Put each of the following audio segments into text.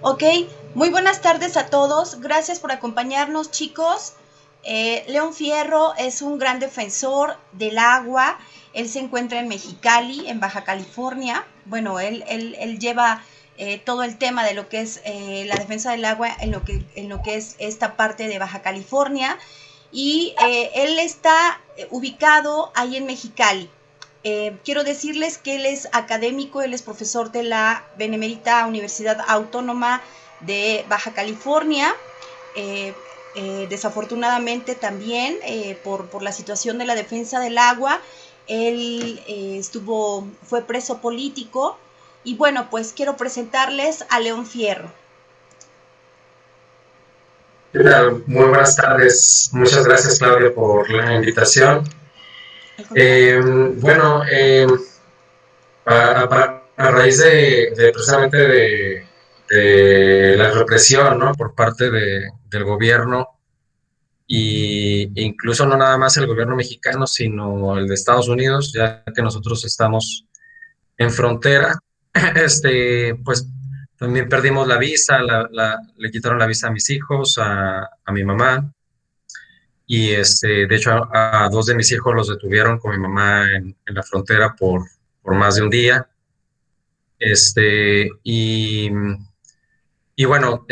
Ok, muy buenas tardes a todos. Gracias por acompañarnos, chicos. León Fierro es un gran defensor del agua. Él se encuentra en Mexicali, en Baja California. Bueno, él lleva todo el tema de lo que es la defensa del agua en lo que es esta parte de Baja California. Y él está ubicado ahí en Mexicali. Quiero decirles que él es académico, él es profesor de la Benemérita Universidad Autónoma de Baja California. Eh, Desafortunadamente también por la situación de la defensa del agua, él fue preso político. Y bueno, pues quiero presentarles a León Fierro. ¿Qué tal? Muy buenas tardes. Muchas gracias, Claudia, por la invitación. Eh, bueno, a raíz de precisamente de la represión, ¿no? Por parte del gobierno, y incluso no nada más el gobierno mexicano, sino el de Estados Unidos, ya que nosotros estamos en frontera, pues también perdimos la visa, le quitaron la visa a mis hijos, a mi mamá. Y de hecho, a dos de mis hijos los detuvieron con mi mamá en la frontera por más de un día. Este, y, y bueno,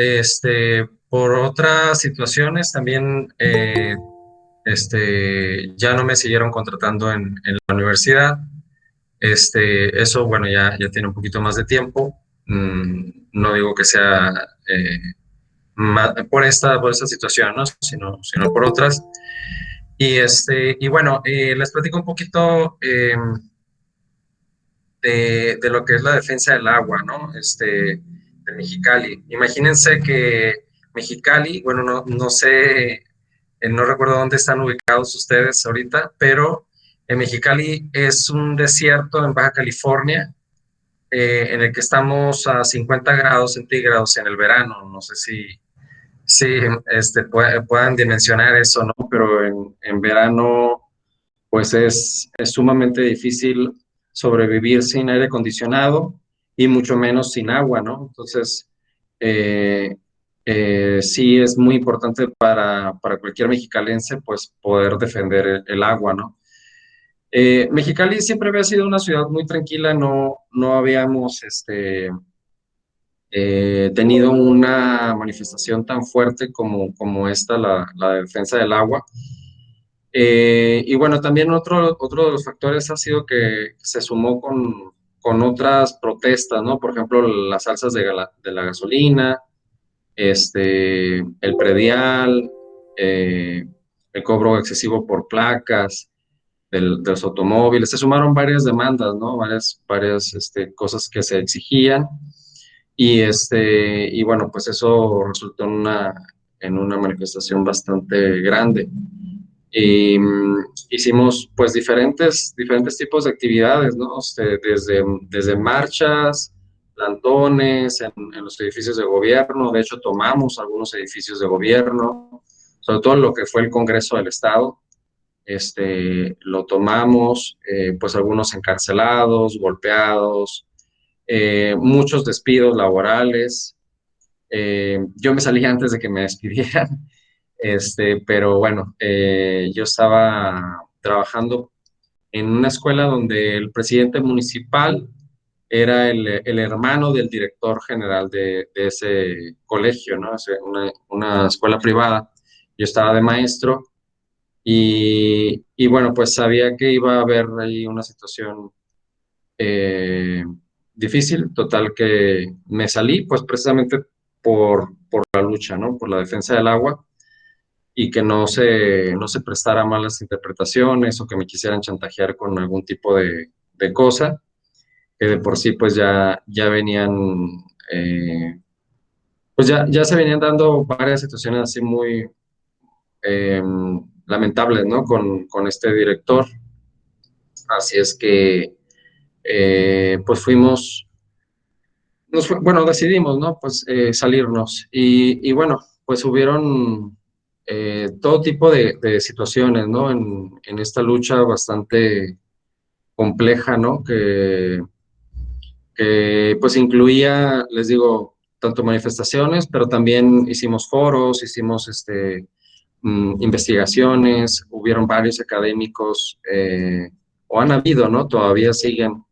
por otras situaciones también, ya no me siguieron contratando en la universidad. Eso, bueno, ya tiene un poquito más de tiempo. No digo que sea por esta situación, ¿no? Sino por otras. Y bueno, les platico un poquito de lo que es la defensa del agua, ¿no? De Mexicali. Imagínense que Mexicali, bueno, no sé, no recuerdo dónde están ubicados ustedes ahorita, pero Mexicali es un desierto en Baja California, en el que estamos a 50 grados centígrados en el verano. No sé si puedan dimensionar eso, ¿no? Pero en verano pues es sumamente difícil sobrevivir sin aire acondicionado y mucho menos sin agua, ¿no? Entonces, eh, sí es muy importante para cualquier mexicalense, pues poder defender el agua, ¿no? Mexicali siempre había sido una ciudad muy tranquila, no habíamos tenido una manifestación tan fuerte como esta, la defensa del agua. Y bueno, también otro de los factores ha sido que se sumó con otras protestas, ¿no? Por ejemplo, las alzas de la gasolina, el predial, el cobro excesivo por placas de los automóviles. Se sumaron varias demandas, ¿no? Varias cosas que se exigían. Y bueno, pues eso resultó en una manifestación bastante grande. Y hicimos pues diferentes tipos de actividades, ¿no? Desde marchas, plantones en los edificios de gobierno. De hecho, tomamos algunos edificios de gobierno, sobre todo lo que fue el Congreso del Estado. Lo tomamos, pues algunos encarcelados, golpeados, muchos despidos laborales. Yo me salí antes de que me despidieran. Pero bueno, yo estaba trabajando en una escuela donde el presidente municipal era el hermano del director general de ese colegio, ¿no? Una escuela privada. Yo estaba de maestro y bueno, pues sabía que iba a haber ahí una situación eh, difícil, total que me salí, pues precisamente por la lucha, ¿no? Por la defensa del agua y que no se prestara a malas interpretaciones o que me quisieran chantajear con algún tipo de cosa, que de por sí pues ya venían, pues ya se venían dando varias situaciones así muy eh, lamentables, ¿no? Con este director. Así es que pues bueno, decidimos, ¿no? Pues salirnos y bueno, pues hubieron todo tipo de situaciones, ¿no? En esta lucha bastante compleja, ¿no? Que pues incluía, les digo, tanto manifestaciones, pero también hicimos foros, hicimos investigaciones, hubieron varios académicos, o han habido, ¿no? Todavía siguen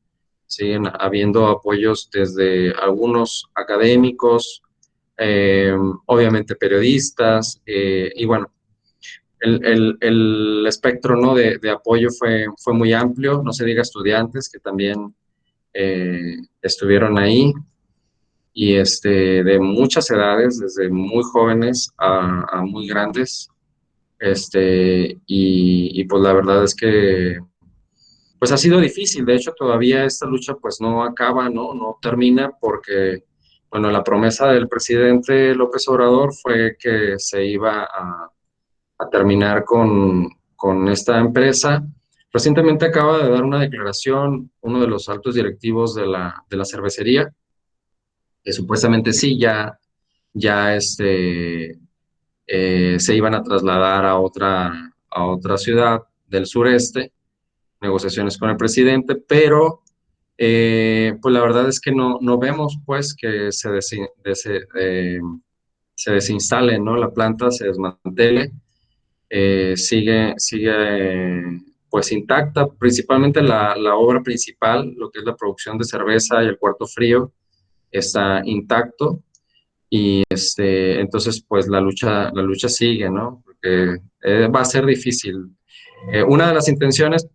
habiendo apoyos desde algunos académicos, obviamente periodistas, y bueno, el espectro, ¿no? de apoyo fue muy amplio, no se diga estudiantes que también estuvieron ahí, y de muchas edades, desde muy jóvenes a muy grandes, y pues la verdad es que pues ha sido difícil. De hecho todavía esta lucha pues no acaba, no termina, porque bueno, la promesa del presidente López Obrador fue que se iba a terminar con esta empresa. Recientemente acaba de dar una declaración uno de los altos directivos de la cervecería, que supuestamente sí, ya se iban a trasladar a otra ciudad del sureste, negociaciones con el presidente, pero pues la verdad es que no vemos pues que se desinstale, ¿no? La planta se desmantele, sigue pues intacta, principalmente la obra principal, lo que es la producción de cerveza y el cuarto frío, está intacto. Y entonces, pues la lucha sigue, ¿no? Porque va a ser difícil. Una de las intenciones,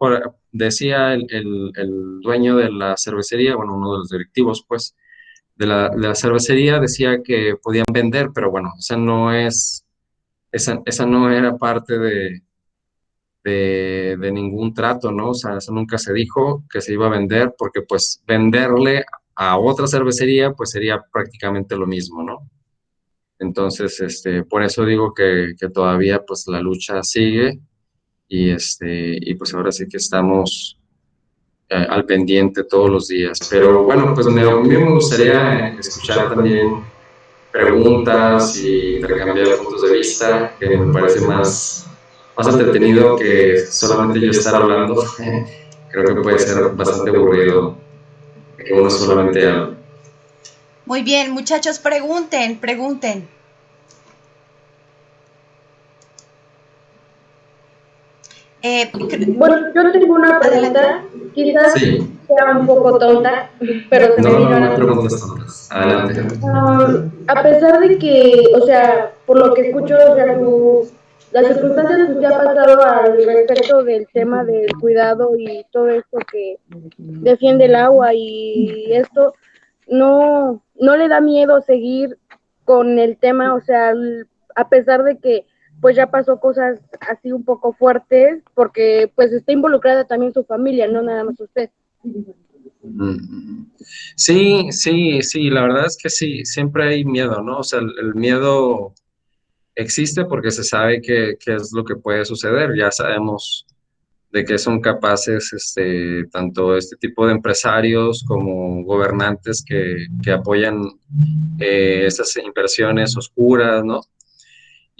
decía el dueño de la cervecería, bueno, uno de los directivos, pues, de la cervecería, decía que podían vender, pero bueno, esa no era parte de ningún trato, ¿no? O sea, eso nunca se dijo que se iba a vender, porque pues venderle a otra cervecería, pues sería prácticamente lo mismo, ¿no? Entonces, por eso digo que todavía pues la lucha sigue, y pues ahora sí que estamos al pendiente todos los días. Pero bueno, pues a mí me gustaría escuchar también preguntas y intercambiar puntos de vista, que me parece más entretenido que solamente yo estar hablando. Creo que puede ser bastante aburrido que uno solamente hable. Muy bien, muchachos, pregunten. Bueno, yo tengo una Adelante. pregunta, quizás Sí, sea un poco tonta, pero se me no, vino no, a no la hay mente. preguntas tontas. Adelante. A pesar de que, o sea, por lo que escucho, o sea, las circunstancias que usted ha pasado al respecto del tema del cuidado y todo esto que defiende el agua y esto, no le da miedo seguir con el tema, o sea, a pesar de que pues ya pasó cosas así un poco fuertes, porque pues está involucrada también su familia, no nada más usted. Mm. Sí, sí, sí, la verdad es que sí, siempre hay miedo, ¿no? O sea, el miedo existe porque se sabe que es lo que puede suceder. Ya sabemos de qué son capaces tanto este tipo de empresarios como gobernantes que apoyan esas inversiones oscuras, ¿no?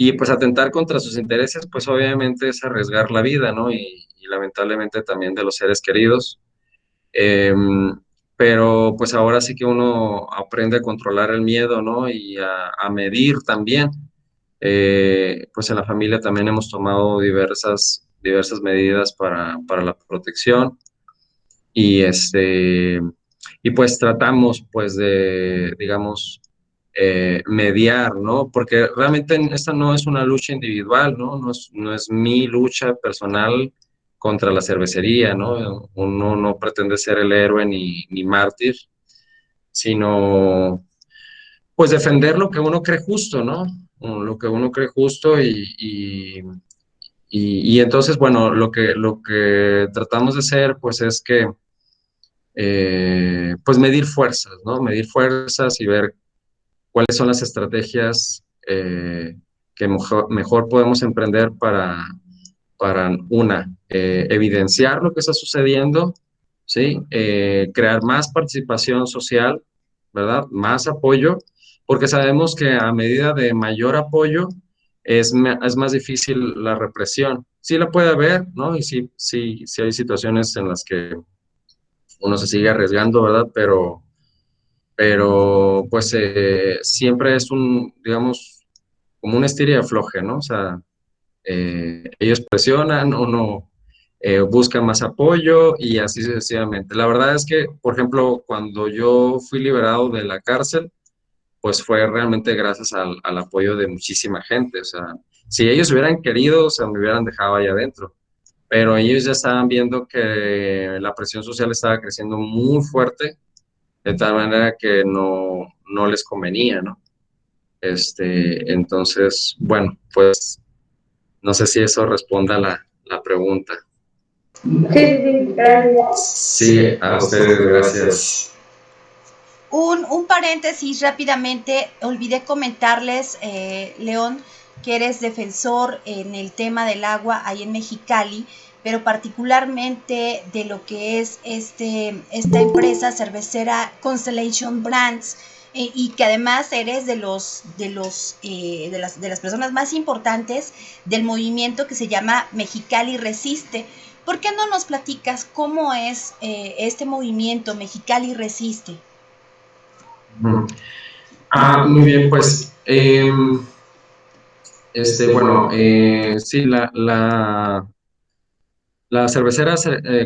Y pues atentar contra sus intereses, pues obviamente es arriesgar la vida, ¿no? Y lamentablemente también de los seres queridos. Pero pues ahora sí que uno aprende a controlar el miedo, ¿no? Y a medir también. Pues en la familia también hemos tomado diversas medidas para la protección, y y pues tratamos pues de, digamos, mediar, ¿no? Porque realmente esta no es una lucha individual, ¿no? No es mi lucha personal contra la cervecería, ¿no? Uno no pretende ser el héroe ni mártir, sino pues defender lo que uno cree justo, ¿no? Lo que uno cree justo, y entonces, bueno, lo que tratamos de hacer pues es que pues medir fuerzas, ¿no? Medir fuerzas y ver cuáles son las estrategias que mejor podemos emprender para evidenciar lo que está sucediendo, ¿sí? Crear más participación social, ¿verdad? Más apoyo, porque sabemos que a medida de mayor apoyo, es más difícil la represión. Sí la puede haber, ¿no? Y sí hay situaciones en las que uno se sigue arriesgando, ¿verdad? Pero pues siempre es digamos, como un estira y afloje, ¿no? O sea, ellos presionan, uno busca más apoyo y así sucesivamente. La verdad es que, por ejemplo, cuando yo fui liberado de la cárcel, pues fue realmente gracias al apoyo de muchísima gente. O sea, si ellos hubieran querido, o sea, me hubieran dejado ahí adentro. Pero ellos ya estaban viendo que la presión social estaba creciendo muy fuerte, de tal manera que no les convenía, ¿no? Entonces, bueno, pues no sé si eso responda a la pregunta. Sí, sí, sí, gracias. Sí, a ustedes, gracias. Un paréntesis rápidamente, olvidé comentarles, León, que eres defensor en el tema del agua ahí en Mexicali, pero particularmente de lo que es esta empresa cervecera Constellation Brands, y que además eres de las personas más importantes del movimiento que se llama Mexicali Resiste. ¿Por qué no nos platicas cómo es este movimiento Mexicali Resiste? Muy bien, pues, bueno, sí, la cervecera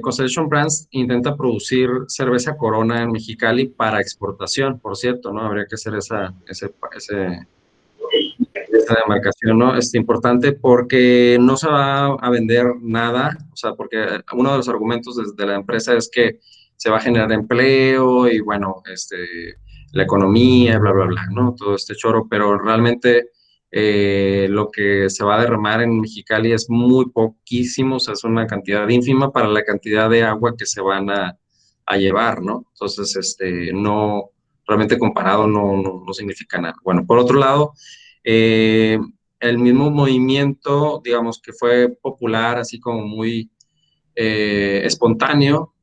Constellation Brands intenta producir cerveza Corona en Mexicali para exportación, por cierto, ¿no? Habría que hacer esa demarcación, ¿no? Es importante porque no se va a vender nada, o sea, porque uno de los argumentos de la empresa es que se va a generar empleo y, bueno, la economía, bla, bla, bla, ¿no? Todo este choro, pero realmente lo que se va a derramar en Mexicali es muy poquísimo, o sea, es una cantidad ínfima para la cantidad de agua que se van a llevar, ¿no? Entonces, no, realmente comparado no significa nada. Bueno, por otro lado, eh, el mismo movimiento, digamos, que fue popular, así como muy espontáneo,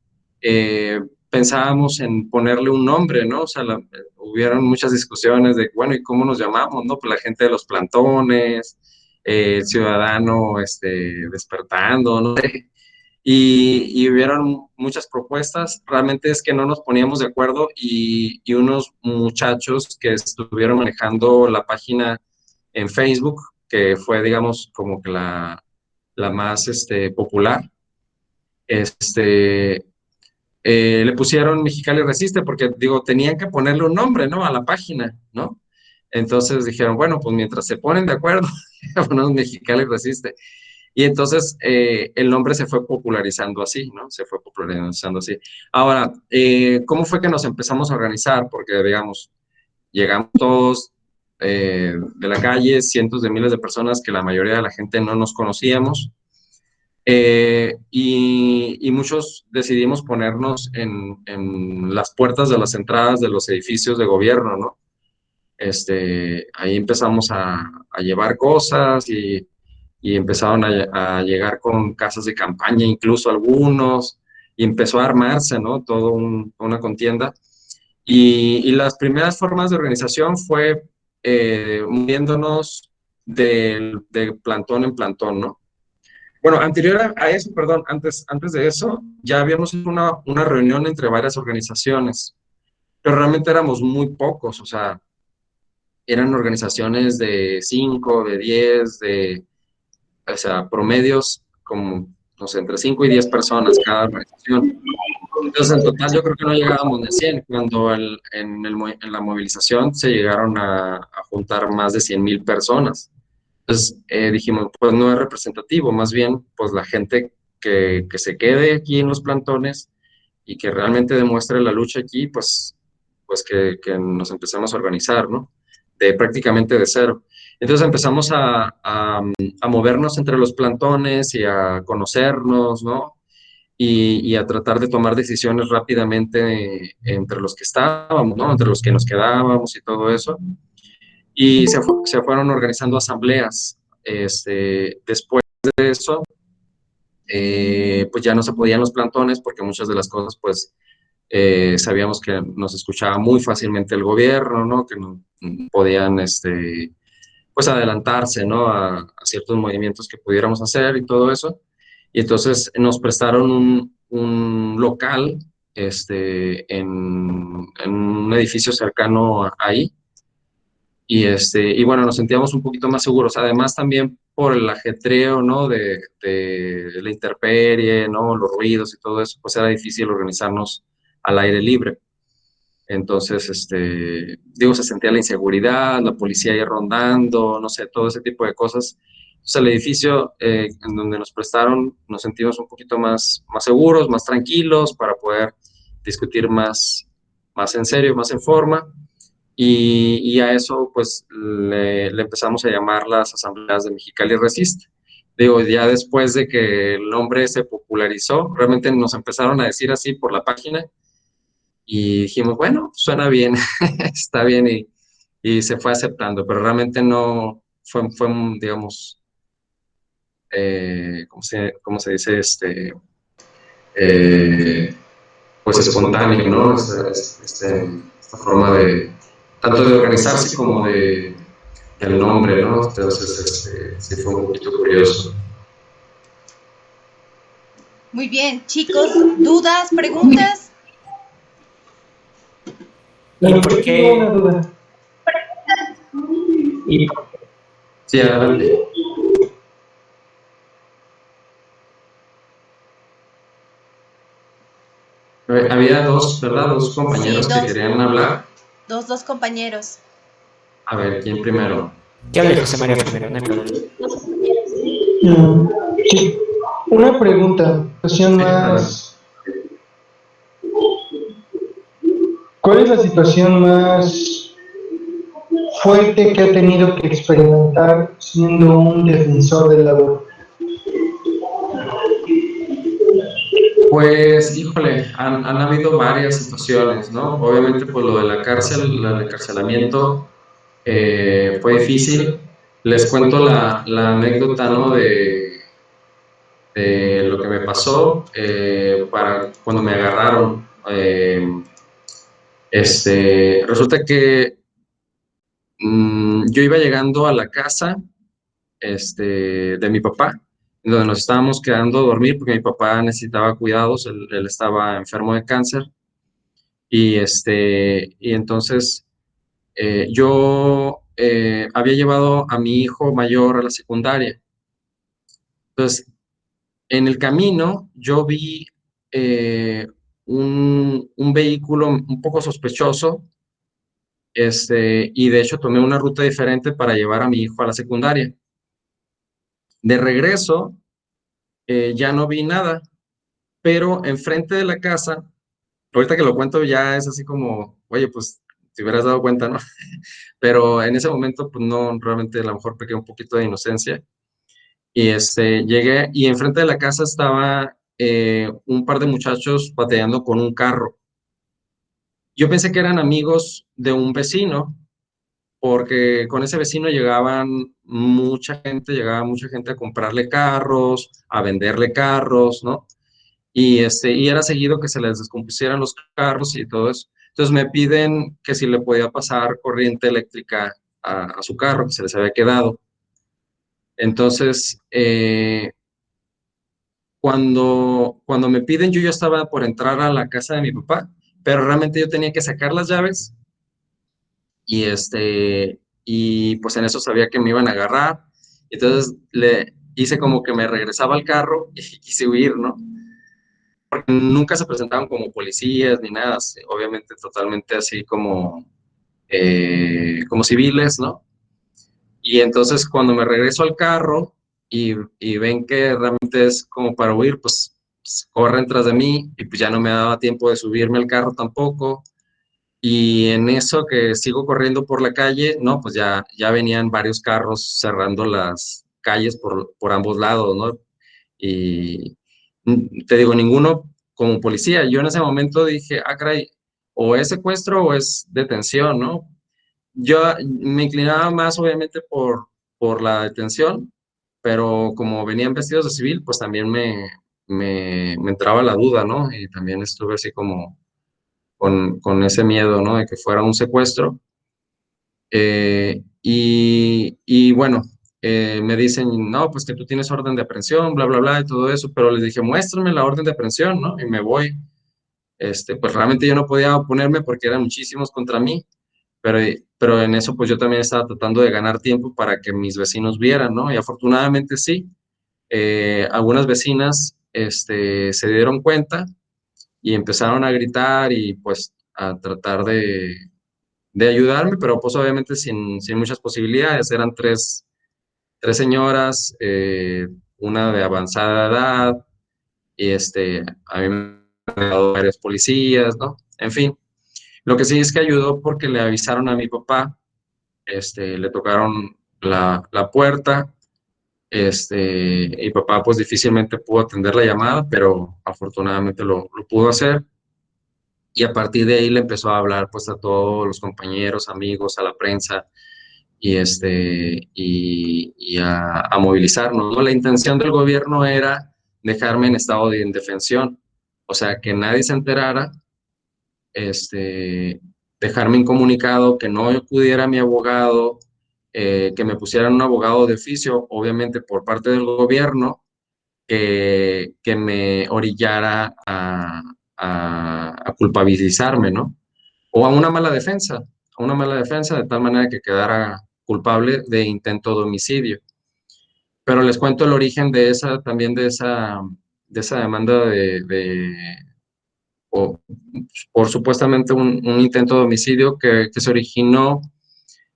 pensábamos en ponerle un nombre, ¿no? O sea, hubieron muchas discusiones de, bueno, ¿y cómo nos llamamos, no? Pues la gente de los plantones, el ciudadano despertando, ¿no? Y hubieron muchas propuestas, realmente es que no nos poníamos de acuerdo y unos muchachos que estuvieron manejando la página en Facebook, que fue, digamos, como que la más popular, le pusieron Mexicali Resiste porque, digo, tenían que ponerle un nombre, ¿no? A la página, ¿no? Entonces dijeron, bueno, pues mientras se ponen de acuerdo, ponemos Mexicali Resiste. Y entonces el nombre se fue popularizando así, ¿no? Se fue popularizando así. Ahora, ¿cómo fue que nos empezamos a organizar? Porque, digamos, llegamos todos de la calle, cientos de miles de personas que la mayoría de la gente no nos conocíamos. Y muchos decidimos ponernos en las puertas de las entradas de los edificios de gobierno, ¿no? Ahí empezamos a llevar cosas y empezaron a llegar con casas de campaña, incluso algunos, y empezó a armarse, ¿no? Una contienda. Y las primeras formas de organización fue moviéndonos de plantón en plantón, ¿no? Bueno, anterior a eso, perdón, antes de eso, ya habíamos hecho una reunión entre varias organizaciones, pero realmente éramos muy pocos, o sea, eran organizaciones de 5, de 10, o sea, promedios como, no sé, entre 5 y 10 personas cada organización. Entonces, en total yo creo que no llegábamos ni a 100, cuando en la movilización se llegaron a juntar más de 100,000 personas. Entonces dijimos, pues no es representativo, más bien, pues la gente que se quede aquí en los plantones y que realmente demuestre la lucha aquí, pues que nos empezamos a organizar, ¿no? Prácticamente de cero. Entonces empezamos a movernos entre los plantones y a conocernos, ¿no? Y a tratar de tomar decisiones rápidamente entre los que estábamos, ¿no? Entre los que nos quedábamos y todo eso. Y se fueron organizando asambleas. Después de eso, pues ya no se podían los plantones porque muchas de las cosas, pues, sabíamos que nos escuchaba muy fácilmente el gobierno, ¿no? Que no podían, pues pues adelantarse, ¿no? A ciertos movimientos que pudiéramos hacer y todo eso. Y entonces nos prestaron un local en un edificio cercano ahí. Y bueno, nos sentíamos un poquito más seguros. Además, también por el ajetreo, ¿no? De la intemperie, ¿no? Los ruidos y todo eso, pues era difícil organizarnos al aire libre. Entonces, digo, se sentía la inseguridad, la policía ahí rondando, no sé, todo ese tipo de cosas. Entonces, el edificio en donde nos prestaron, nos sentimos un poquito más seguros, más tranquilos para poder discutir más en serio, más en forma. Y a eso, pues, le empezamos a llamar las asambleas de Mexicali Resiste. Digo, ya después de que el nombre se popularizó, realmente nos empezaron a decir así por la página y dijimos, bueno, suena bien, está bien y se fue aceptando, pero realmente no fue digamos, ¿cómo se dice? Eh, pues espontáneo, ¿no? Esta forma de, tanto de organizarse como del nombre, ¿no? Entonces, sí fue un poquito curioso. Muy bien, chicos, ¿dudas, preguntas? ¿Y por qué? Una duda. ¿Y Sí, adelante. Había dos, ¿verdad? Dos compañeros Sí, que querían hablar. dos compañeros. A ver, ¿quién primero? qué hable José María primero? No hay problema. Sí, una pregunta, situación Sí, adelante. más. ¿Cuál es la situación más fuerte que ha tenido que experimentar siendo un defensor del labor? Pues, híjole, han habido varias situaciones, ¿no? Obviamente, pues lo de la cárcel, el encarcelamiento fue difícil. Les cuento la anécdota, ¿no? De lo que me pasó para cuando me agarraron. Resulta que yo iba llegando a la casa de mi papá, donde nos estábamos quedando a dormir porque mi papá necesitaba cuidados, él estaba enfermo de cáncer y entonces yo había llevado a mi hijo mayor a la secundaria. Entonces, en el camino yo vi eh, un vehículo un poco sospechoso y de hecho tomé una ruta diferente para llevar a mi hijo a la secundaria. De regreso, ya no vi nada, pero enfrente de la casa, ahorita que lo cuento ya es así como, oye, pues te hubieras dado cuenta, ¿no? Pero en ese momento, pues no, realmente a lo mejor pequé un poquito de inocencia. Y llegué y enfrente de la casa estaba un par de muchachos pateando con un carro. Yo pensé que eran amigos de un vecino, porque con ese vecino llegaba mucha gente a comprarle carros, a venderle carros, ¿no? Y era seguido que se les descompusieran los carros y todo eso. Entonces me piden que si le podía pasar corriente eléctrica a su carro, que se les había quedado. Entonces, cuando me piden, yo ya estaba por entrar a la casa de mi papá, pero realmente yo tenía que sacar las llaves y y pues en eso sabía que me iban a agarrar. Entonces le hice como que me regresaba al carro y quise huir, ¿no? Nunca se presentaban como policías ni nada, obviamente totalmente así como civiles, ¿no? Y entonces cuando me regreso al carro y ven que realmente es como para huir, pues corren tras de mí y pues ya no me daba tiempo de subirme al carro tampoco. Y en eso que sigo corriendo por la calle, no, pues ya venían varios carros cerrando las calles por ambos lados, ¿no? Y te digo, ninguno como policía. Yo en ese momento dije, ah, caray, o es secuestro o es detención, ¿no? Yo me inclinaba más, obviamente, por la detención, pero como venían vestidos de civil, pues también me entraba la duda, ¿no? Y también estuve así como con ese miedo, ¿no? De que fuera un secuestro. Y bueno, me dicen, no, pues que tú tienes orden de aprehensión, bla, bla, bla, y todo eso, pero les dije, muéstrame la orden de aprehensión, ¿no? Y me voy. Pues realmente yo no podía oponerme porque eran muchísimos contra mí, pero en eso pues yo también estaba tratando de ganar tiempo para que mis vecinos vieran, ¿no? Y afortunadamente sí, algunas vecinas se dieron cuenta y empezaron a gritar y pues a tratar de ayudarme, pero pues obviamente sin muchas posibilidades. Eran tres señoras, una de avanzada edad, y a mí me han dado varios policías, ¿no? En fin, lo que sí es que ayudó porque le avisaron a mi papá, le tocaron la puerta, y papá pues difícilmente pudo atender la llamada, pero afortunadamente lo pudo hacer. Y a partir de ahí le empezó a hablar pues a todos los compañeros, amigos, a la prensa, y a movilizarnos, ¿no? La intención del gobierno era dejarme en estado de indefensión, o sea, que nadie se enterara, dejarme incomunicado, que no acudiera mi abogado, que me pusieran un abogado de oficio, obviamente por parte del gobierno, que me orillara a culpabilizarme, ¿no? O a una mala defensa, de tal manera que quedara culpable de intento de homicidio. Pero les cuento el origen de esa, también de esa demanda o, por supuestamente un intento de homicidio que se originó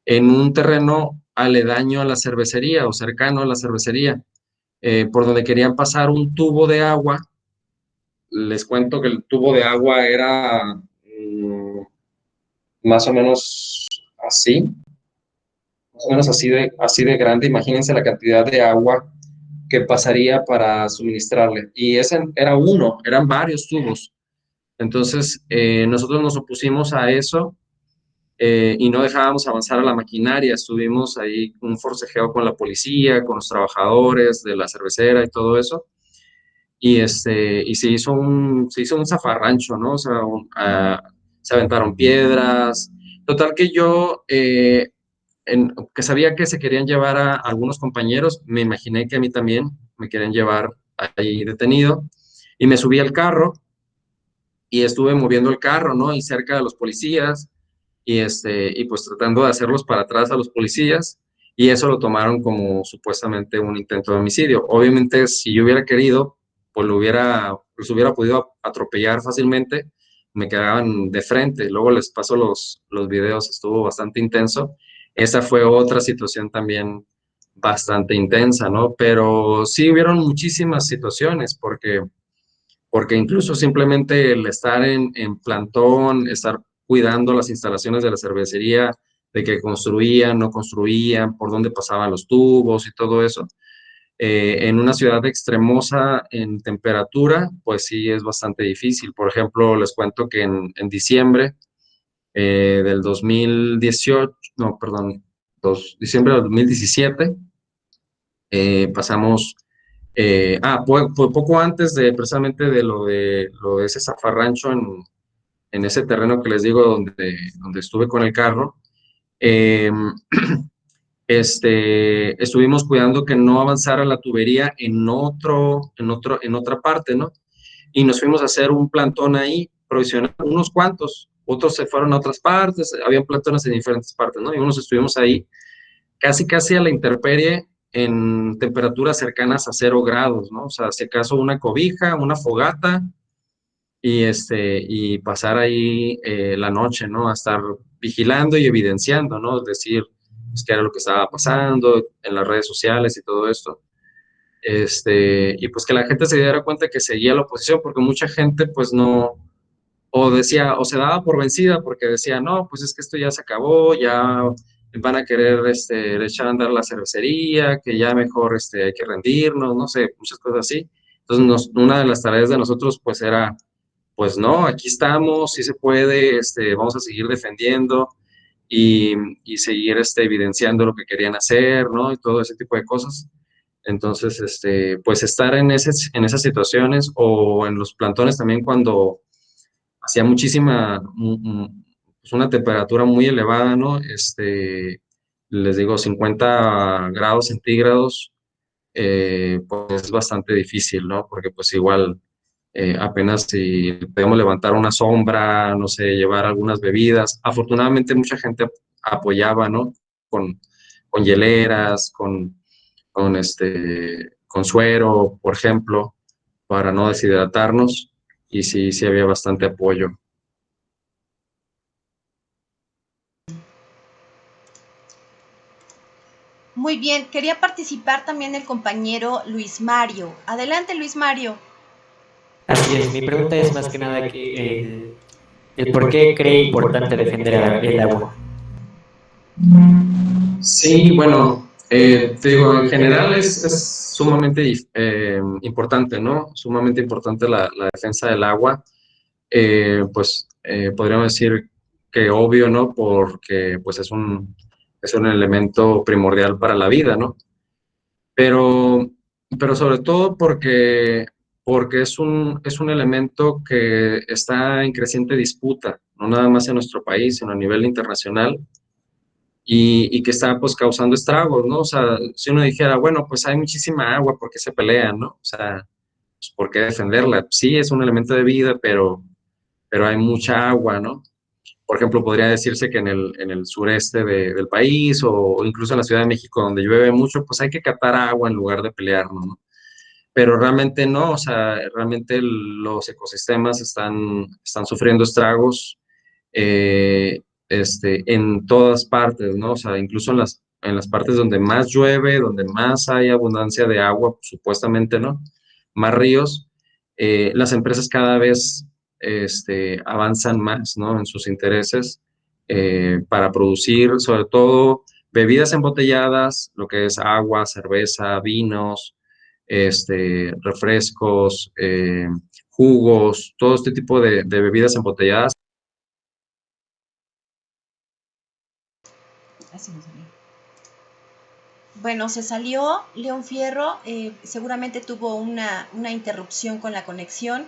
en un terreno aledaño a la cervecería o cercano a la cervecería, por donde querían pasar un tubo de agua. Les cuento que el tubo de agua era más o menos así, más o menos así de grande. Imagínense la cantidad de agua que pasaría para suministrarle. Y ese era uno, eran varios tubos. Entonces, nosotros nos opusimos a eso, y no dejábamos avanzar a la maquinaria. Estuvimos ahí un forcejeo con la policía, con los trabajadores de la cervecera y todo eso. Y se hizo un zafarrancho, ¿no? O sea, se aventaron piedras. Total que yo, que sabía que se querían llevar a algunos compañeros, me imaginé que a mí también me querían llevar ahí detenido, y me subí al carro y estuve moviendo el carro, ¿no? Y cerca de los policías, y pues tratando de hacerlos para atrás a los policías, y eso lo tomaron como supuestamente un intento de homicidio. Obviamente, si yo hubiera querido, pues los hubiera podido atropellar fácilmente, me quedaban de frente. Luego les paso los videos, estuvo bastante intenso. Esa fue otra situación también bastante intensa, ¿no? Pero sí hubieron muchísimas situaciones, porque incluso simplemente el estar en plantón, estar cuidando las instalaciones de la cervecería, de que construían, no construían, por dónde pasaban los tubos y todo eso, en una ciudad extremosa en temperatura, pues sí es bastante difícil. Por ejemplo, les cuento que en diciembre del 2018, no, perdón, diciembre del 2017, pasamos poco antes de precisamente de lo de ese zafarrancho en ese terreno que les digo donde estuve con el carro. eh, Estuvimos cuidando que no avanzara la tubería en otra parte, ¿no? Y nos fuimos a hacer un plantón ahí, provisional, unos cuantos, otros se fueron a otras partes, habían plantones en diferentes partes, ¿no? Y unos estuvimos ahí casi a la intemperie, en temperaturas cercanas a 0 grados, ¿no? O sea, si acaso una cobija, una fogata, y pasar ahí la noche, ¿no? A estar vigilando y evidenciando, ¿no? Es decir, pues, qué era lo que estaba pasando en las redes sociales y todo esto. Y pues que la gente se diera cuenta que seguía la oposición, porque mucha gente pues no, o decía, o se daba por vencida porque decía, no, pues es que esto ya se acabó, ya van a querer echar a andar la cervecería, que ya mejor hay que rendirnos, no sé, muchas cosas así. Entonces, una de las tareas de nosotros pues era, pues no, aquí estamos, sí se puede, vamos a seguir defendiendo y, y seguir evidenciando lo que querían hacer, ¿no? Y todo ese tipo de cosas. Entonces, pues estar en esas situaciones, o en los plantones también cuando hacía muchísima, pues, una temperatura muy elevada, ¿no? Les digo, 50 grados centígrados, pues es bastante difícil, ¿no? Porque pues igual apenas si podemos levantar una sombra, no sé, llevar algunas bebidas. Afortunadamente mucha gente apoyaba, ¿no? Con, con hieleras, con suero, por ejemplo, para no deshidratarnos. Y sí, sí había bastante apoyo. Muy bien, quería participar también el compañero Luis Mario. Adelante, Luis Mario. Así es, mi pregunta es más que nada que el por qué cree importante defender el agua. Sí, bueno, te digo, en general es sumamente importante, ¿no? Sumamente importante la defensa del agua. Podríamos decir que obvio, ¿no? Porque pues es un elemento primordial para la vida, ¿no? Pero, pero sobre todo porque es un elemento que está en creciente disputa, no nada más en nuestro país, sino a nivel internacional, y que está pues causando estragos, ¿no? O sea, si uno dijera, bueno, pues hay muchísima agua, ¿por qué se pelean, no? O sea, pues, ¿por qué defenderla? Sí, es un elemento de vida, pero hay mucha agua, ¿no? Por ejemplo, podría decirse que en el sureste del país o incluso en la Ciudad de México, donde llueve mucho, pues hay que captar agua en lugar de pelearnos, ¿no? Pero realmente no, o sea, realmente los ecosistemas están sufriendo estragos en todas partes, ¿no? O sea, incluso en las partes donde más llueve, donde más hay abundancia de agua, supuestamente, ¿no? Más ríos, las empresas cada vez avanzan más, ¿no? En sus intereses para producir, sobre todo, bebidas embotelladas, lo que es agua, cerveza, vinos, refrescos, jugos, todo este tipo de bebidas embotelladas. Bueno, se salió León Fierro, seguramente tuvo una interrupción con la conexión,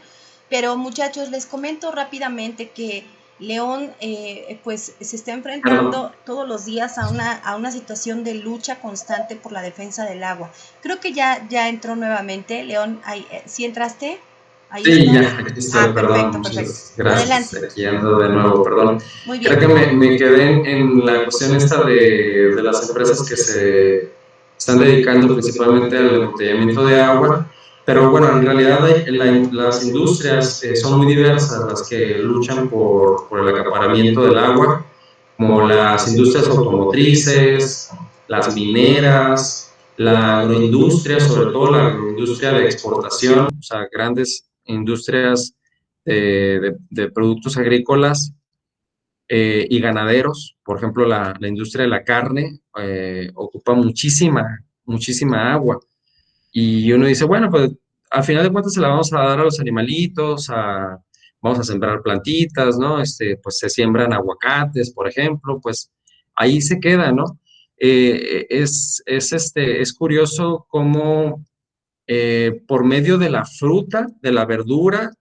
pero muchachos, les comento rápidamente que León pues se está enfrentando todos los días a una situación de lucha constante por la defensa del agua. Creo que ya entró nuevamente. León, ¿sí entraste? Ahí Sí, estás. ya, aquí estoy, perdón, Perfecto, perfecto. muchas gracias. Adelante. Aquí ando de nuevo, perdón. Muy bien. Creo que me quedé en la cuestión esta de las empresas que se están dedicando principalmente al embotellamiento de agua, pero bueno, en realidad las industrias son muy diversas las que luchan por el acaparamiento del agua, como las industrias automotrices, las mineras, la agroindustria, sobre todo la agroindustria de exportación, o sea, grandes industrias de productos agrícolas y ganaderos. Por ejemplo, la industria de la carne ocupa muchísima agua. Y uno dice, bueno, pues al final de cuentas se la vamos a dar a los animalitos, vamos a sembrar plantitas, ¿no? Pues se siembran aguacates, por ejemplo, pues ahí se queda, ¿no? Es curioso cómo por medio de la fruta, de la verdura,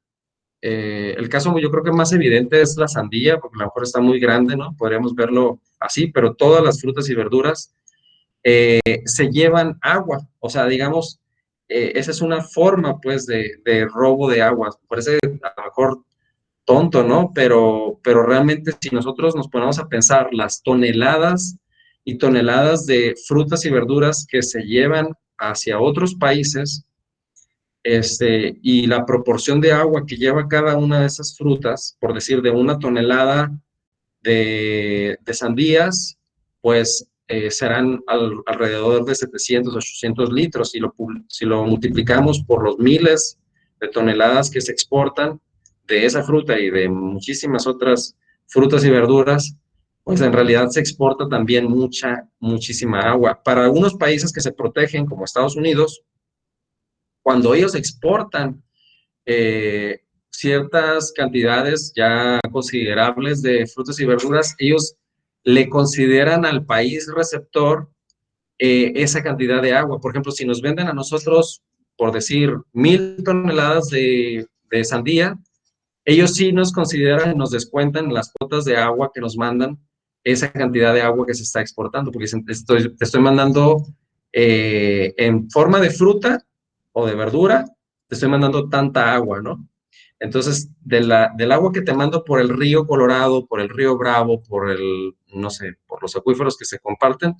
el caso yo creo que más evidente es la sandía, porque a lo mejor está muy grande, ¿no? Podríamos verlo así, pero todas las frutas y verduras se llevan agua, o sea, digamos, esa es una forma, pues, de robo de agua. Parece a lo mejor tonto, ¿no? Pero realmente si nosotros nos ponemos a pensar las toneladas y toneladas de frutas y verduras que se llevan hacia otros países, y la proporción de agua que lleva cada una de esas frutas, por decir, de una tonelada de sandías, pues serán alrededor de 700, 800 litros. Si lo multiplicamos por los miles de toneladas que se exportan de esa fruta y de muchísimas otras frutas y verduras, pues en realidad se exporta también muchísima agua. Para algunos países que se protegen, como Estados Unidos, cuando ellos exportan ciertas cantidades ya considerables de frutas y verduras, ellos le consideran al país receptor esa cantidad de agua. Por ejemplo, si nos venden a nosotros, por decir, 1000 toneladas de sandía, ellos sí nos consideran, nos descuentan las cuotas de agua que nos mandan, esa cantidad de agua que se está exportando, porque te estoy mandando en forma de fruta o de verdura, te estoy mandando tanta agua, ¿no? Entonces, del agua que te mando por el río Colorado, por el río Bravo, no sé, por los acuíferos que se comparten,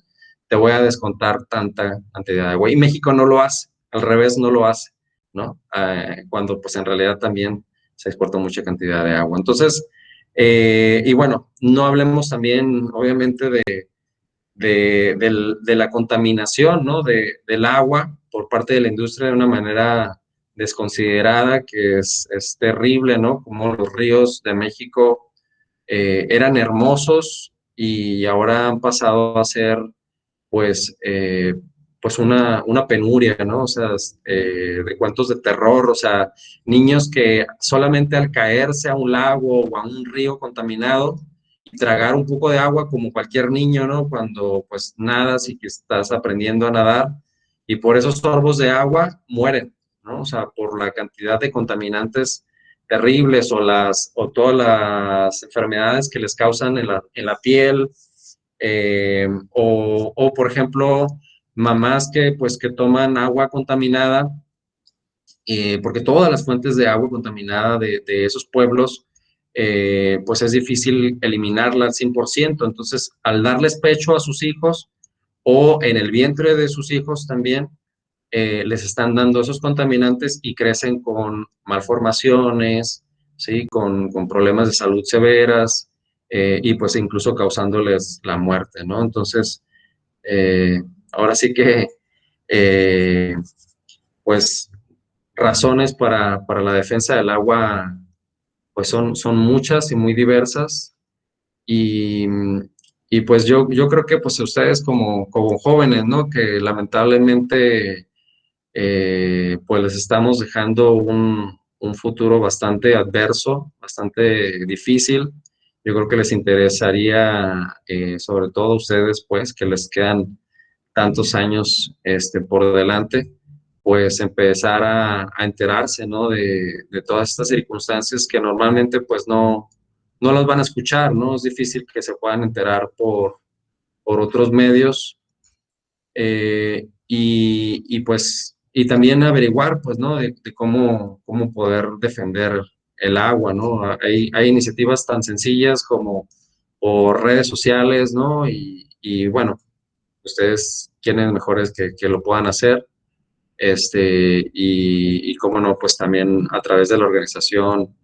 te voy a descontar tanta cantidad de agua. Y México no lo hace, al revés no lo hace, ¿no? Cuando pues en realidad también se exporta mucha cantidad de agua. Entonces, y bueno, no hablemos también, obviamente, de la contaminación, ¿no? Del agua por parte de la industria de una manera desconsiderada, que es terrible, ¿no? Como los ríos de México eran hermosos y ahora han pasado a ser, pues, pues una penuria, ¿no? O sea, de cuentos de terror, o sea, niños que solamente al caerse a un lago o a un río contaminado y tragar un poco de agua como cualquier niño, ¿no? Cuando pues nadas y que estás aprendiendo a nadar y por esos sorbos de agua mueren, ¿no? O sea, por la cantidad de contaminantes terribles o todas las enfermedades que les causan en la piel, por ejemplo, mamás que toman agua contaminada, porque todas las fuentes de agua contaminada de esos pueblos, pues es difícil eliminarla al 100%. Entonces, al darles pecho a sus hijos o en el vientre de sus hijos también, les están dando esos contaminantes y crecen con malformaciones, ¿sí? Con problemas de salud severas y pues incluso causándoles la muerte, ¿no? Entonces, ahora sí que, eh, pues, razones para la defensa del agua, pues son muchas y muy diversas y, y pues yo creo que pues ustedes como jóvenes, ¿no? Que lamentablemente pues les estamos dejando un futuro bastante adverso, bastante difícil. Yo creo que les interesaría, sobre todo a ustedes, pues, que les quedan tantos años por delante, pues empezar a enterarse, ¿no? De todas estas circunstancias que normalmente, pues, no las van a escuchar, ¿no? Es difícil que se puedan enterar por otros medios y pues, y también averiguar, pues, ¿no? De cómo poder defender el agua, ¿no? Hay iniciativas tan sencillas como por redes sociales, ¿no? Y bueno, ustedes, ¿quiénes mejores que lo puedan hacer? Y cómo no, pues también a través de la organización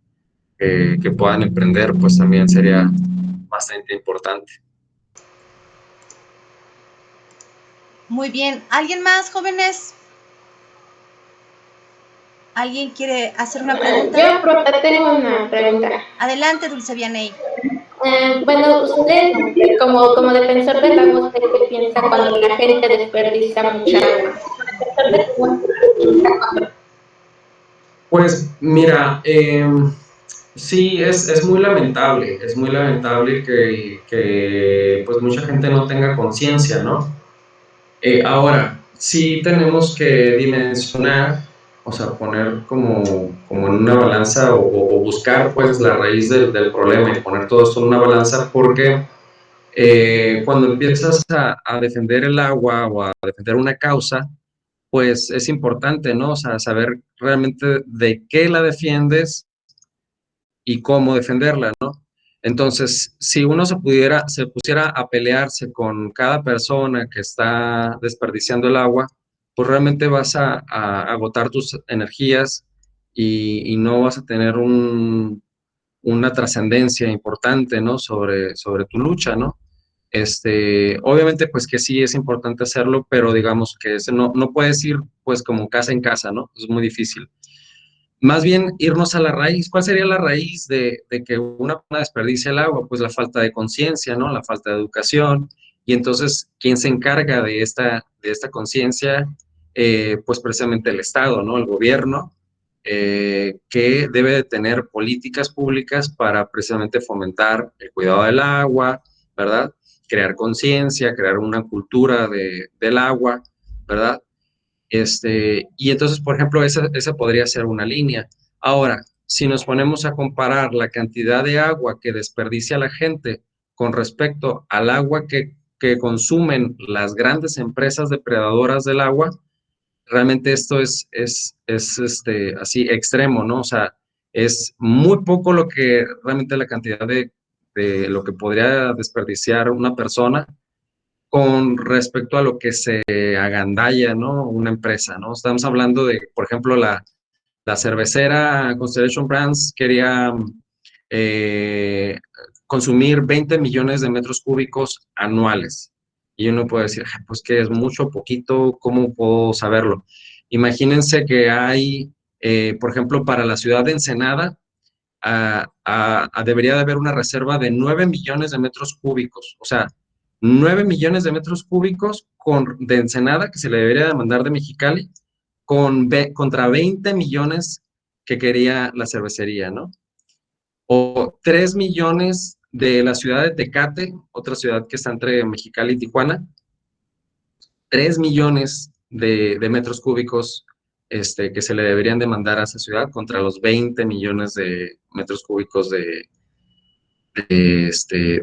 que puedan emprender, pues también sería bastante importante. Muy bien. ¿Alguien más, jóvenes? ¿Alguien quiere hacer una pregunta? Yo, profe, tengo una pregunta. Adelante, Dulce Vianey. Bueno, usted, como defensor del agua, ¿usted qué piensa cuando la gente desperdicia mucha agua? Pues mira, sí, es muy lamentable que pues mucha gente no tenga conciencia, ¿no? Ahora, sí tenemos que dimensionar, o sea, poner como en una balanza o buscar pues la raíz del problema y poner todo esto en una balanza porque cuando empiezas a defender el agua o a defender una causa, pues es importante, ¿no? O sea, saber realmente de qué la defiendes y cómo defenderla, ¿no? Entonces, si uno se pusiera a pelearse con cada persona que está desperdiciando el agua, pues realmente vas a agotar tus energías y no vas a tener una trascendencia importante, ¿no? Sobre tu lucha, ¿no? Obviamente, pues que sí es importante hacerlo, pero digamos que no puedes ir pues como casa en casa, ¿no? Es muy difícil. Más bien irnos a la raíz. ¿Cuál sería la raíz de que una persona desperdicie el agua? Pues la falta de conciencia, ¿no? La falta de educación. Y entonces, ¿quién se encarga de esta conciencia? Pues precisamente el Estado, ¿no? El gobierno, que debe de tener políticas públicas para precisamente fomentar el cuidado del agua, ¿verdad? Crear conciencia, crear una cultura del agua, ¿verdad? Y entonces, por ejemplo, esa podría ser una línea. Ahora, si nos ponemos a comparar la cantidad de agua que desperdicia la gente con respecto al agua que consumen las grandes empresas depredadoras del agua, realmente esto es así extremo, ¿no? O sea, es muy poco lo que realmente la cantidad de lo que podría desperdiciar una persona con respecto a lo que se agandalla, ¿no? Una empresa, ¿no? Estamos hablando de, por ejemplo, la cervecera Constellation Brands quería eh, consumir 20 millones de metros cúbicos anuales. Y uno puede decir, pues que es mucho, poquito, ¿cómo puedo saberlo? Imagínense que hay, por ejemplo, para la ciudad de Ensenada, debería de haber una reserva de 9 millones de metros cúbicos. O sea, 9 millones de metros cúbicos de Ensenada que se le debería de mandar de Mexicali contra 20 millones que quería la cervecería, ¿no? O 3 millones de la ciudad de Tecate, otra ciudad que está entre Mexicali y Tijuana, 3 millones de metros cúbicos que se le deberían de mandar a esa ciudad contra los 20 millones de metros cúbicos de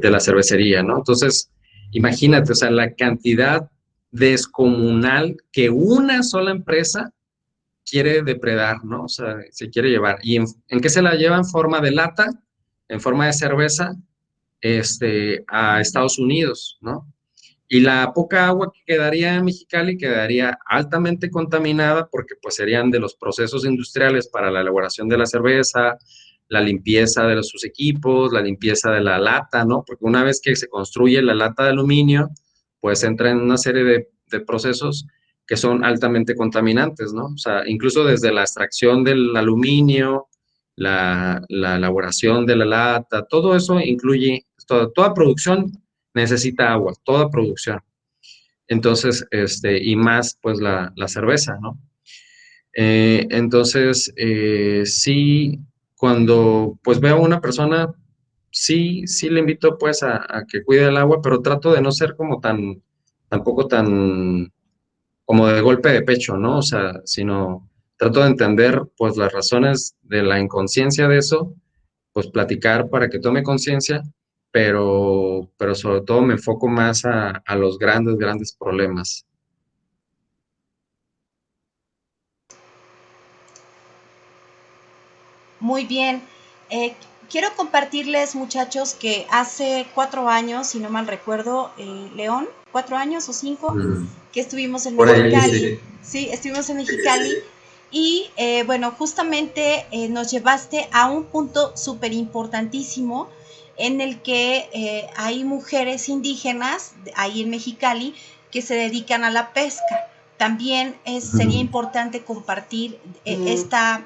la cervecería, ¿no? Entonces, imagínate, o sea, la cantidad descomunal que una sola empresa quiere depredar, ¿no? O sea, se quiere llevar. ¿Y en qué se la lleva? En forma de lata, en forma de cerveza, a Estados Unidos, ¿no? Y la poca agua que quedaría en Mexicali quedaría altamente contaminada porque pues serían de los procesos industriales para la elaboración de la cerveza, la limpieza de sus equipos, la limpieza de la lata, ¿no? Porque una vez que se construye la lata de aluminio, pues entra en una serie de procesos que son altamente contaminantes, ¿no? O sea, incluso desde la extracción del aluminio, la elaboración de la lata, todo eso incluye, toda producción necesita agua, toda producción. Entonces, y más pues la cerveza, ¿no? Entonces, sí, cuando pues veo a una persona, sí le invito pues a que cuide el agua, pero trato de no ser como tampoco tan, como de golpe de pecho, ¿no? O sea, sino trato de entender pues las razones de la inconsciencia de eso, pues platicar para que tome conciencia, pero sobre todo me enfoco más a los grandes problemas. Muy bien. Eh, Quiero compartirles, muchachos, que hace 4 años, si no mal recuerdo, León, 4 años o 5, que estuvimos en Por ahí, Mexicali. sí. Sí, estuvimos en Mexicali. Y bueno, justamente nos llevaste a un punto súper importantísimo en el que hay mujeres indígenas ahí en Mexicali que se dedican a la pesca. También sería importante compartir esta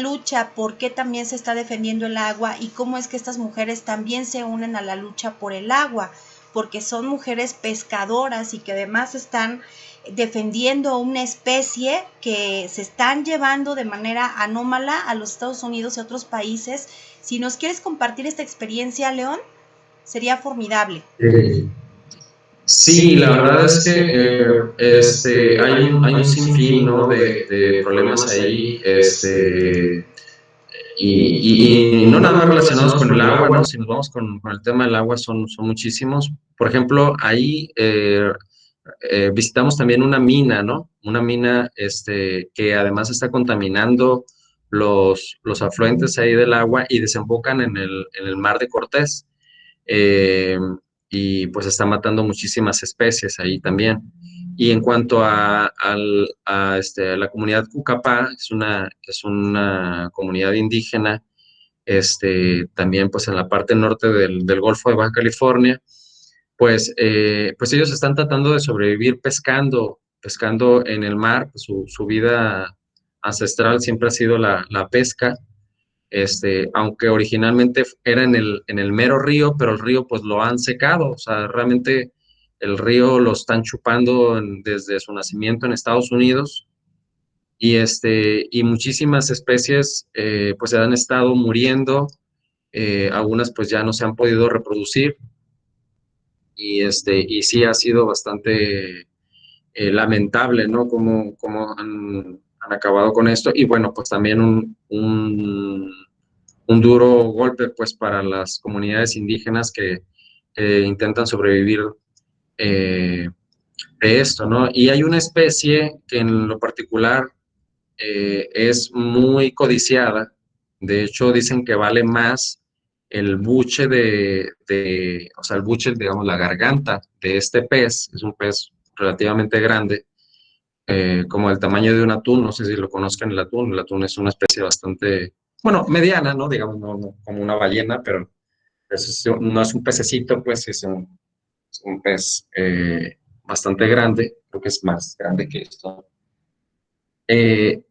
lucha, por qué también se está defendiendo el agua y cómo es que estas mujeres también se unen a la lucha por el agua, porque son mujeres pescadoras y que además están defendiendo una especie que se están llevando de manera anómala a los Estados Unidos y a otros países. Si nos quieres compartir esta experiencia, León, sería formidable. Sí, la verdad es que hay un sinfín, ¿no? de problemas ahí, y no nada más relacionados con el agua, ¿no? Si nos vamos con el tema del agua, son muchísimos. Por ejemplo, ahí visitamos también una mina, ¿no? Una mina que además está contaminando los afluentes ahí del agua y desembocan en el mar de Cortés. Eh, y pues está matando muchísimas especies ahí también. Y en cuanto a la comunidad Cucapá, es una comunidad indígena, también pues en la parte norte del Golfo de Baja California, pues ellos están tratando de sobrevivir pescando en el mar. Pues su vida ancestral siempre ha sido la pesca, aunque originalmente era en el mero río, pero el río pues lo han secado. O sea, realmente el río lo están chupando desde su nacimiento en Estados Unidos, y muchísimas especies pues se han estado muriendo. Algunas pues ya no se han podido reproducir, y sí ha sido bastante lamentable, ¿no? Como han han acabado con esto. Y bueno, pues también un duro golpe pues para las comunidades indígenas que intentan sobrevivir de esto, ¿no? Y hay una especie que en lo particular es muy codiciada. De hecho, dicen que vale más el buche o sea, el buche, digamos, la garganta de este pez. Es un pez relativamente grande, como el tamaño de un atún. No sé si lo conozcan el atún. El atún es una especie bastante, bueno, mediana, ¿no? Digamos, no como una ballena, pero no es un pececito, pues es un pez bastante grande. Creo que es más grande que esto.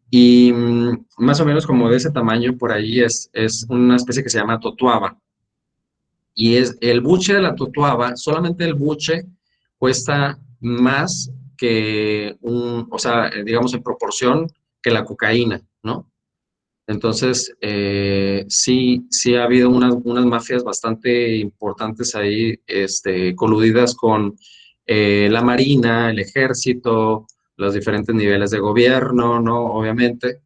Y más o menos como de ese tamaño, por ahí es una especie que se llama totuaba. Y es el buche de la totuaba, solamente el buche cuesta más que o sea, digamos en proporción que la cocaína, ¿no? Entonces, sí ha habido unas mafias bastante importantes ahí, coludidas con la Marina, el Ejército, los diferentes niveles de gobierno, ¿no? Obviamente,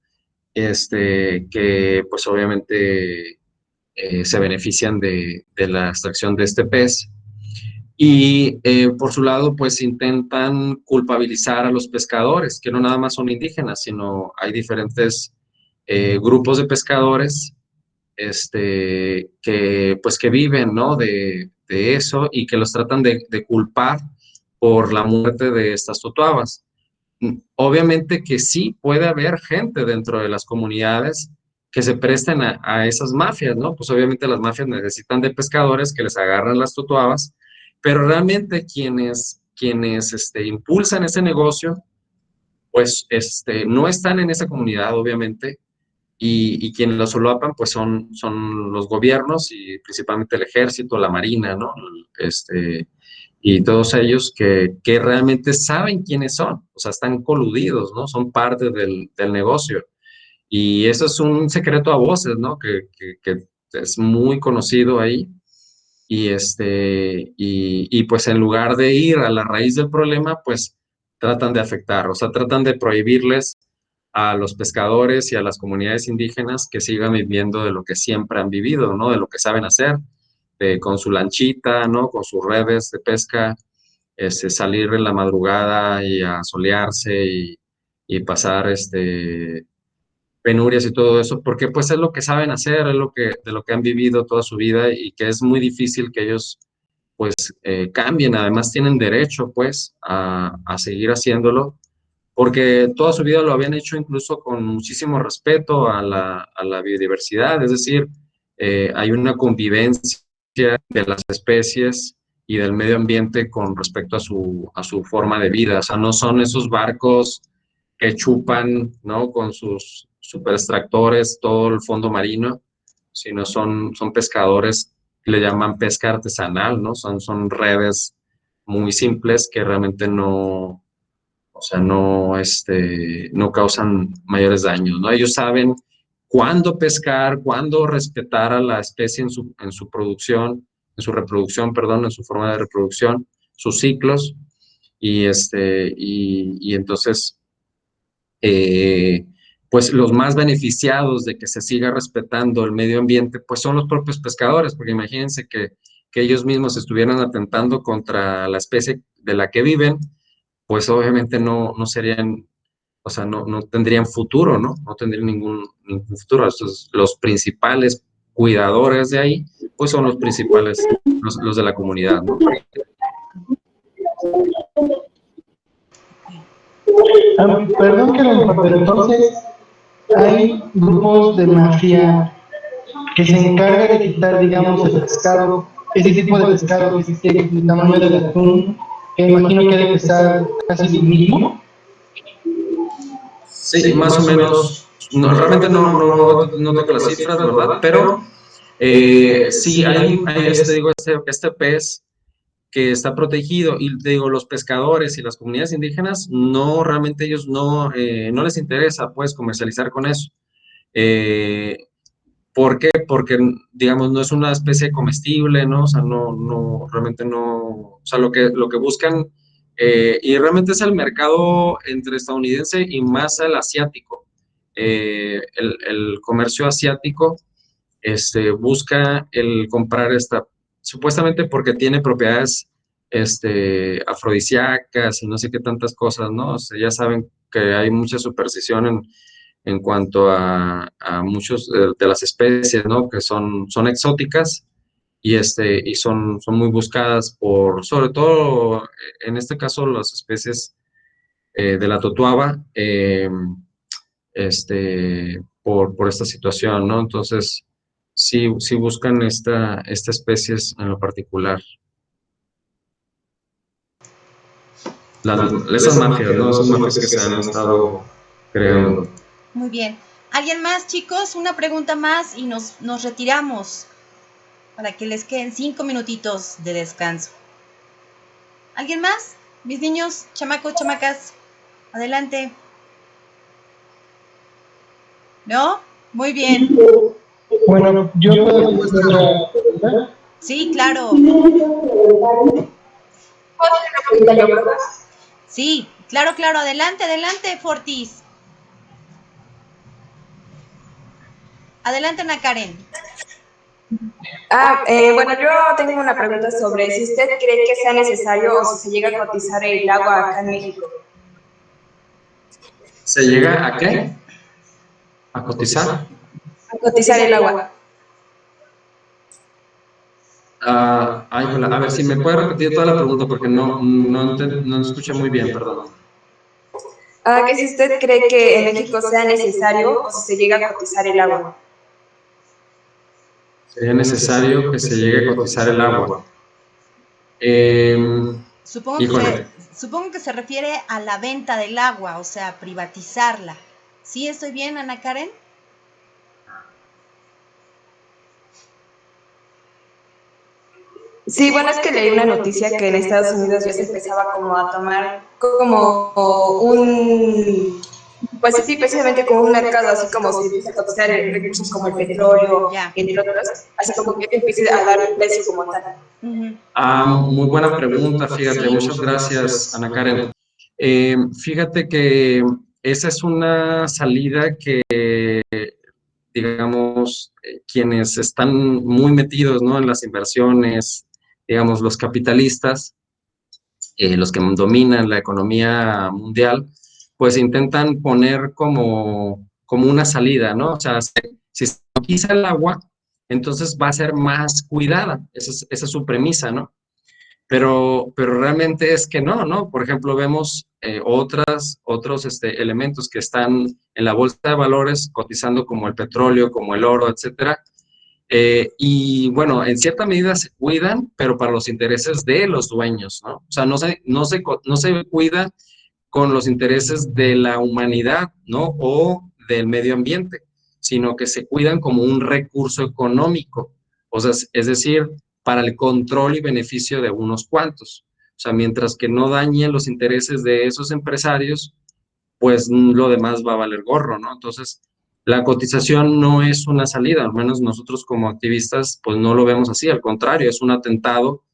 que pues obviamente se benefician de la extracción de este pez. Y por su lado, pues intentan culpabilizar a los pescadores, que no nada más son indígenas, sino hay diferentes grupos de pescadores pues que viven, ¿no? de eso y que los tratan de culpar por la muerte de estas totuabas. Obviamente que sí puede haber gente dentro de las comunidades que se presten a esas mafias, ¿no? Pues obviamente las mafias necesitan de pescadores que les agarran las totuabas, pero realmente quienes impulsan ese negocio, pues no están en esa comunidad, obviamente, y quienes lo solapan, pues son los gobiernos y principalmente el ejército, la marina, ¿no? Y todos ellos que realmente saben quiénes son, o sea, están coludidos, ¿no? Son parte del negocio. Y eso es un secreto a voces, ¿no? Que es muy conocido ahí. Y pues en lugar de ir a la raíz del problema, pues tratan de afectar, o sea, tratan de prohibirles a los pescadores y a las comunidades indígenas que sigan viviendo de lo que siempre han vivido, ¿no? De lo que saben hacer, con su lanchita, ¿no? Con sus redes de pesca, salir en la madrugada y a solearse y pasar penurias y todo eso, porque pues es lo que saben hacer, es de lo que han vivido toda su vida y que es muy difícil que ellos pues cambien. Además tienen derecho pues a seguir haciéndolo, porque toda su vida lo habían hecho incluso con muchísimo respeto a la biodiversidad, es decir, hay una convivencia de las especies y del medio ambiente con respecto a su forma de vida. O sea, no son esos barcos que chupan, ¿no? Con sus superextractores todo el fondo marino, sino son pescadores que le llaman pesca artesanal, ¿no? Son redes muy simples que realmente no, o sea, no causan mayores daños, ¿no? Ellos saben cuándo pescar, cuándo respetar a la especie en su producción, en su reproducción, perdón, en su forma de reproducción, sus ciclos, y entonces, eh, pues los más beneficiados de que se siga respetando el medio ambiente, pues son los propios pescadores, porque imagínense que ellos mismos estuvieran atentando contra la especie de la que viven, pues obviamente no serían, o sea, no tendrían futuro, ¿no? No tendrían ningún futuro. Entonces, los principales cuidadores de ahí, pues son los principales, los de la comunidad, ¿no? Perdón que lo interrumpa, pero entonces hay grupos de mafia que se encarga de quitar, digamos, el pescado, ese tipo de pescado que tiene el tamaño del atún, que imagino que debe pesar casi lo mismo. Sí, más o menos. No, realmente no toco las cifras, ¿verdad? Pero sí, digo, este pez que está protegido y te digo, los pescadores y las comunidades indígenas, no, realmente ellos no les interesa, pues, comercializar con eso. ¿Por qué? Porque, digamos, no es una especie comestible, ¿no? O sea, realmente no, o sea, lo que buscan Y realmente es el mercado entre estadounidense y más el asiático. El comercio asiático busca el comprar supuestamente porque tiene propiedades afrodisíacas y no sé qué tantas cosas, ¿no? O sea, ya saben que hay mucha superstición en cuanto a muchos de las especies, ¿no? Que son exóticas y son muy buscadas sobre todo, en este caso, las especies de la totuaba, por esta situación, ¿no? Entonces, sí buscan esta especies en lo particular. Esas mafias, ¿no? Esas mafias que se han estado creando. Muy bien. ¿Alguien más, chicos? Una pregunta más y nos retiramos para que les queden 5 minutitos de descanso. ¿Alguien más? Mis niños, chamacos, chamacas, adelante. ¿No? Muy bien. Bueno, yo puedo hacer otra pregunta. Sí, claro. ¿Puedo hacer una pregunta yo, verdad? Sí, claro, claro. Adelante, adelante, Fortis. Adelante, Ana Karen. Bueno, yo tengo una pregunta sobre si usted cree que sea necesario o si se llega a cotizar el agua acá en México. ¿Se llega a qué? ¿A cotizar? A cotizar el agua. A ver, si me puede repetir toda la pregunta porque no escuché muy bien, perdón. Que si usted cree que en México sea necesario o si se llega a cotizar el agua. Sería necesario que se llegue a cotizar el agua. Supongo que se refiere a la venta del agua, o sea, privatizarla. ¿Sí estoy bien, Ana Karen? Sí, bueno, es que leí una noticia que en Estados Unidos ya se empezaba como a tomar como pues sí, precisamente como un mercado, así como si empieza a cotizar recursos como el petróleo, entre otros, así como que empiece a dar un precio como tal. Muy buena pregunta, fíjate, muchas gracias, Ana Karen. Fíjate que esa es una salida que, digamos, quienes están muy metidos, ¿no?, en las inversiones, digamos, los capitalistas, los que dominan la economía mundial, pues intentan poner como una salida, ¿no? O sea, si se utiliza el agua, entonces va a ser más cuidada. Esa es su premisa, ¿no? Pero realmente es que no, ¿no? Por ejemplo, vemos otros elementos que están en la bolsa de valores cotizando como el petróleo, como el oro, etcétera. Y bueno, en cierta medida se cuidan, pero para los intereses de los dueños, ¿no? O sea, no se cuida con los intereses de la humanidad, ¿no? O del medio ambiente, sino que se cuidan como un recurso económico. O sea, es decir, para el control y beneficio de unos cuantos. O sea, mientras que no dañen los intereses de esos empresarios, pues lo demás va a valer gorro, ¿no? Entonces, la cotización no es una salida, al menos nosotros como activistas, pues no lo vemos así, al contrario, es un atentado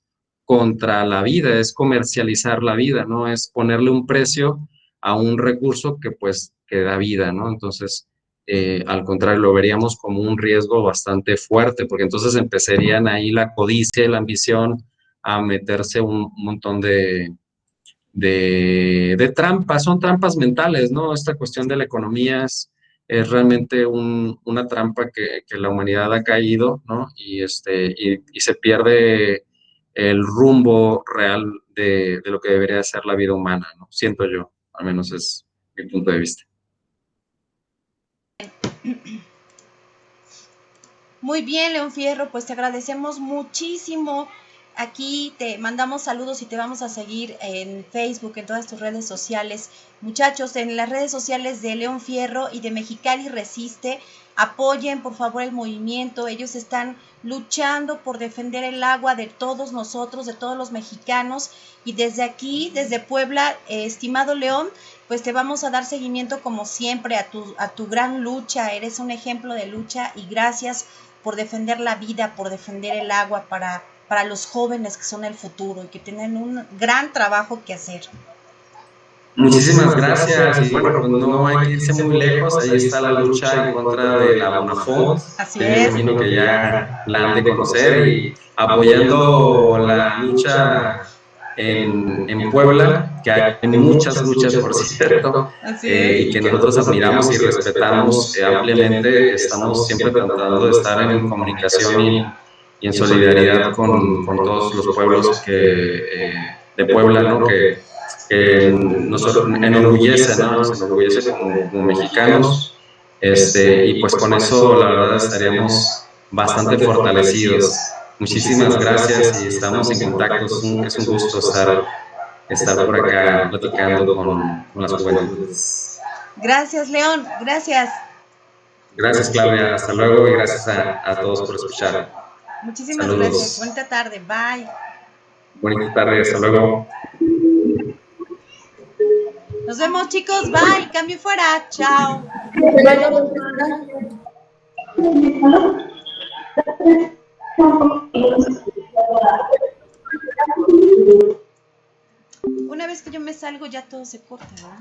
contra la vida, es comercializar la vida, ¿no? Es ponerle un precio a un recurso que pues que da vida, ¿no? Entonces, al contrario, lo veríamos como un riesgo bastante fuerte, porque entonces empezarían ahí la codicia y la ambición a meterse un montón de trampas, son trampas mentales, ¿no? Esta cuestión de la economía es realmente una trampa que la humanidad ha caído, ¿no? Y se pierde el rumbo real de lo que debería ser la vida humana, ¿no? Siento yo, al menos es mi punto de vista. Muy bien, León Fierro, pues te agradecemos muchísimo. Aquí te mandamos saludos y te vamos a seguir en Facebook, en todas tus redes sociales. Muchachos, en las redes sociales de León Fierro y de Mexicali Resiste, apoyen por favor el movimiento. Ellos están luchando por defender el agua de todos nosotros, de todos los mexicanos. Y desde aquí, desde Puebla, estimado León, pues te vamos a dar seguimiento como siempre a tu gran lucha. Eres un ejemplo de lucha y gracias por defender la vida, por defender el agua para para los jóvenes que son el futuro y que tienen un gran trabajo que hacer. Muchísimas gracias. Y bueno, pues no hay que irse muy lejos. Ahí está la lucha en contra de la Bonafont. Así Me es. imagino que ya la han de conocer, y apoyando la lucha en Puebla, que hay muchas luchas, por cierto, y que nosotros admiramos y respetamos ampliamente. Estamos siempre tratando de estar en comunicación y en solidaridad con todos los pueblos de Puebla, ¿no? que nos enorgullece, ¿no? Nos enorgullece como mexicanos, y pues con eso la verdad estaríamos bastante fortalecidos. Muchísimas gracias y estamos en contacto. Es un gusto estar por acá platicando con las juventudes. Gracias, León. Gracias. Gracias, Claudia. Hasta luego y gracias a todos por escuchar. Muchísimas Saludos. gracias. Buena tarde. Bye. Buenas tardes. Hasta luego. Nos vemos, chicos. Bye. Cambio fuera. Chao. Una vez que yo me salgo ya todo se corta, ¿verdad?